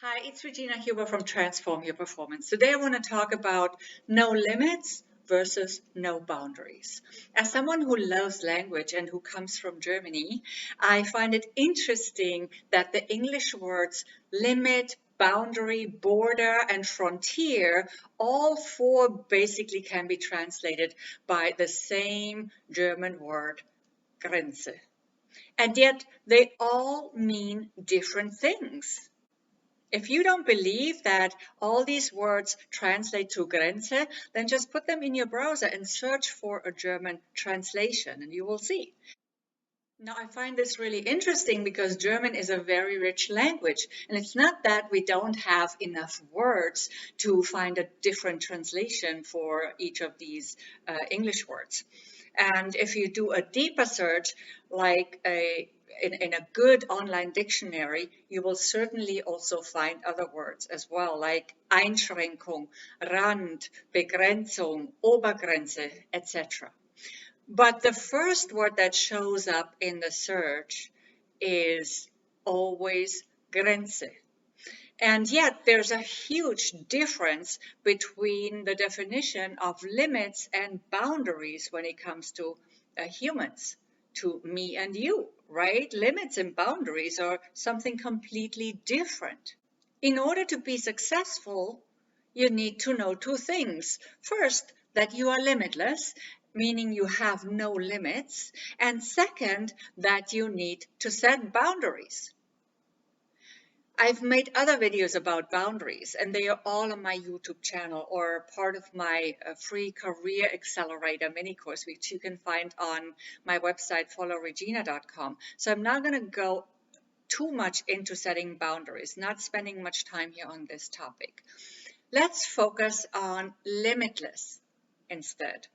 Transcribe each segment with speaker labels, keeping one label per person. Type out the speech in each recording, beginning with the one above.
Speaker 1: Hi, it's Regina Huber from Transform Your Performance. Today I want to talk about no limits versus no boundaries. As someone who loves language and who comes from Germany, I find it interesting that the English words limit, boundary, border, and frontier, all four basically can be translated by the same German word, Grenze. And yet they all mean different things. If you don't believe that all these words translate to Grenze, then just put them in your browser and search for a German translation and you will see. Now, I find this really interesting because German is a very rich language, and it's not that we don't have enough words to find a different translation for each of these English words. And if you do a deeper search, like in a good online dictionary, you will certainly also find other words as well, like Einschränkung, Rand, Begrenzung, Obergrenze, etc. But the first word that shows up in the search is always Grenze. And yet there's a huge difference between the definition of limits and boundaries when it comes to humans, to me and you, right? Limits and boundaries are something completely different. In order to be successful, you need to know two things. First, that you are limitless, meaning you have no limits. And second, that you need to set boundaries. I've made other videos about boundaries, and they are all on my YouTube channel or part of my free Career Accelerator mini course, which you can find on my website, followregina.com. So I'm not going to go too much into setting boundaries, not spending much time here on this topic. Let's focus on limitless instead.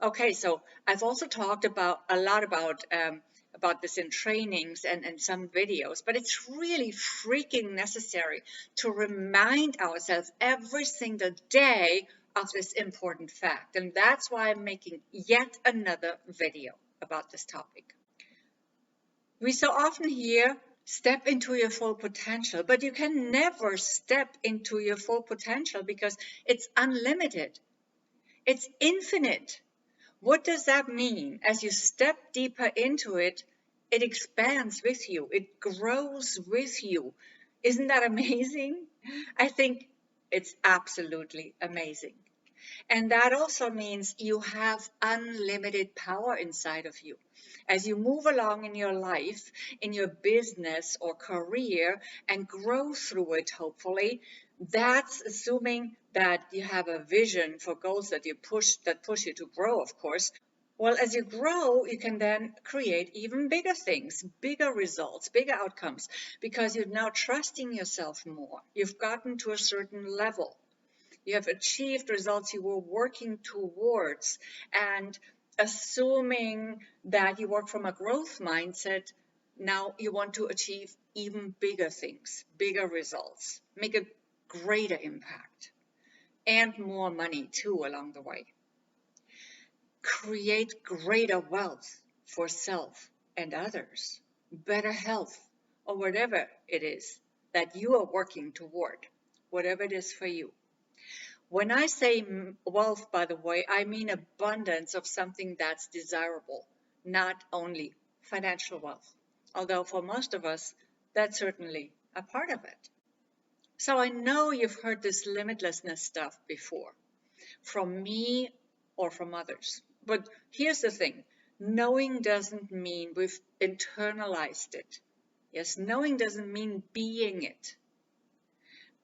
Speaker 1: Okay, so I've also talked about a lot about this in trainings and some videos, but it's really freaking necessary to remind ourselves every single day of this important fact. And that's why I'm making yet another video about this topic. We so often hear step into your full potential, but you can never step into your full potential because it's unlimited. It's infinite. What does that mean? As you step deeper into it, it expands with you. It grows with you. Isn't that amazing? I think it's absolutely amazing. And that also means you have unlimited power inside of you. As you move along in your life, in your business or career, and grow through it, hopefully, that's assuming that you have a vision for goals that push you to grow, of course. Well, as you grow, you can then create even bigger things, bigger results, bigger outcomes, because you're now trusting yourself more. You've gotten to a certain level. You have achieved results you were working towards, and assuming that you work from a growth mindset, now you want to achieve even bigger things, bigger results, make a greater impact, and more money too along the way. Create greater wealth for self and others, better health, or whatever it is that you are working toward, whatever it is for you. When I say wealth, by the way, I mean abundance of something that's desirable, not only financial wealth, although for most of us, that's certainly a part of it. So I know you've heard this limitlessness stuff before, from me or from others. But here's the thing, knowing doesn't mean we've internalized it. Yes, knowing doesn't mean being it.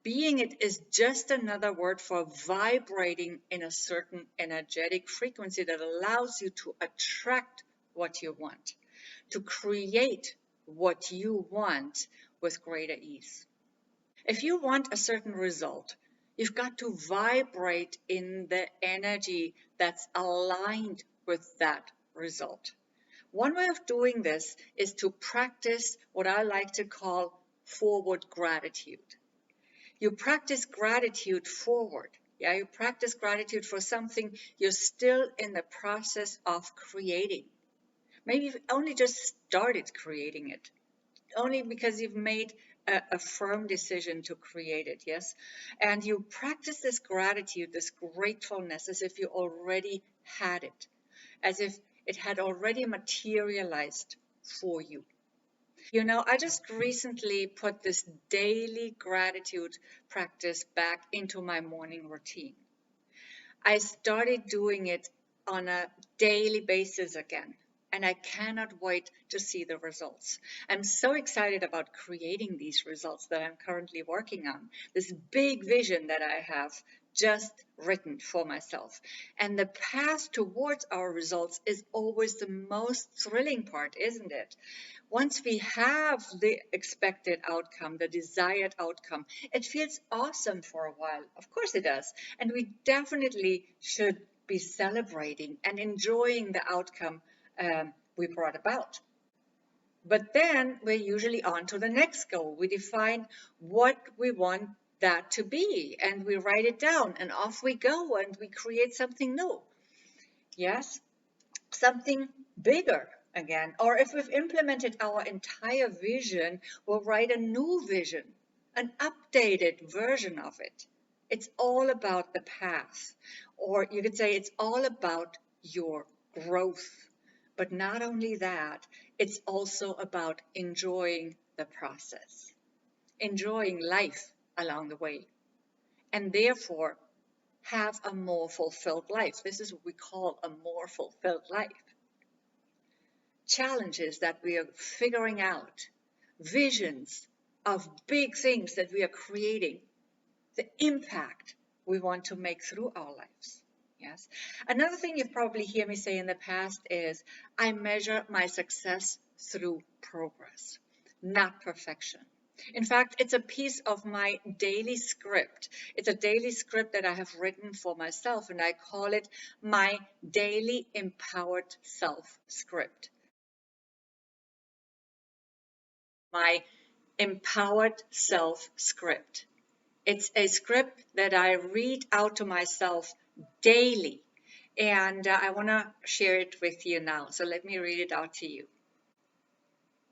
Speaker 1: Being it is just another word for vibrating in a certain energetic frequency that allows you to attract what you want, to create what you want with greater ease. If you want a certain result, you've got to vibrate in the energy that's aligned with that result. One way of doing this is to practice what I like to call forward gratitude. You practice gratitude forward. Yeah, you practice gratitude for something you're still in the process of creating. Maybe you've only just started creating it, only because you've made a firm decision to create it, yes? And you practice this gratitude, this gratefulness, as if you already had it, as if it had already materialized for you. I just recently put this daily gratitude practice back into my morning routine. I started doing it on a daily basis again, and I cannot wait to see the results. I'm so excited about creating these results that I'm currently working on, this big vision that I have just written for myself. And the path towards our results is always the most thrilling part, isn't it? Once we have the expected outcome, the desired outcome, it feels awesome for a while. Of course it does. And we definitely should be celebrating and enjoying the outcome we brought about. But then we're usually on to the next goal. We define what we want that to be, and we write it down, and off we go, and we create something new. Yes? Something bigger again. Or if we've implemented our entire vision, we'll write a new vision, an updated version of it. It's all about the path. Or you could say it's all about your growth. But not only that, it's also about enjoying the process, enjoying life along the way, and therefore have a more fulfilled life. This is what we call a more fulfilled life. Challenges that we are figuring out, visions of big things that we are creating, the impact we want to make through our lives. Yes. Another thing you've probably heard me say in the past is I measure my success through progress, not perfection. In fact, it's a piece of my daily script. It's a daily script that I have written for myself, and I call it my daily empowered self script. My empowered self script. It's a script that I read out to myself daily, and I want to share it with you now. So let me read it out to you.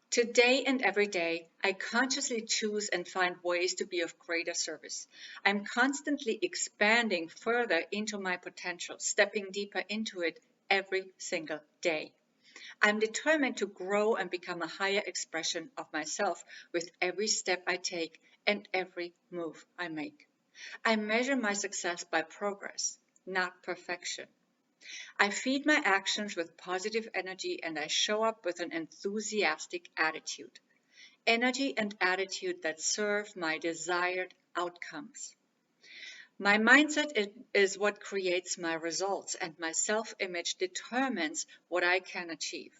Speaker 1: Today and every day, I consciously choose and find ways to be of greater service. I'm constantly expanding further into my potential, stepping deeper into it every single day. I'm determined to grow and become a higher expression of myself with every step I take and every move I make. I measure my success by progress, not perfection. I feed my actions with positive energy and I show up with an enthusiastic attitude. Energy and attitude that serve my desired outcomes. My mindset is what creates my results, and my self-image determines what I can achieve.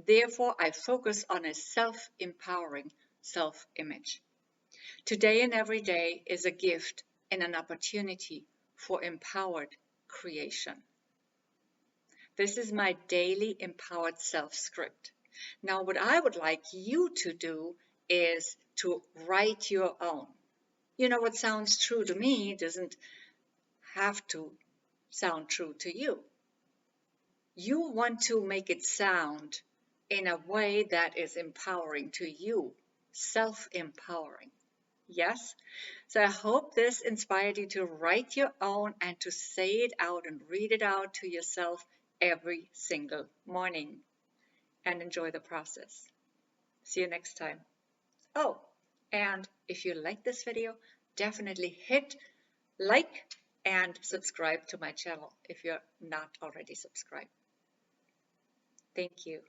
Speaker 1: Therefore, I focus on a self-empowering self-image. Today and every day is a gift and an opportunity for empowered creation. This is my daily empowered self script. Now, what I would like you to do is to write your own. What sounds true to me doesn't have to sound true to you. You want to make it sound in a way that is empowering to you, self-empowering. Yes? So I hope this inspired you to write your own and to say it out and read it out to yourself every single morning and enjoy the process. See you next time. Oh, and if you like this video, definitely hit like and subscribe to my channel if you're not already subscribed. Thank you.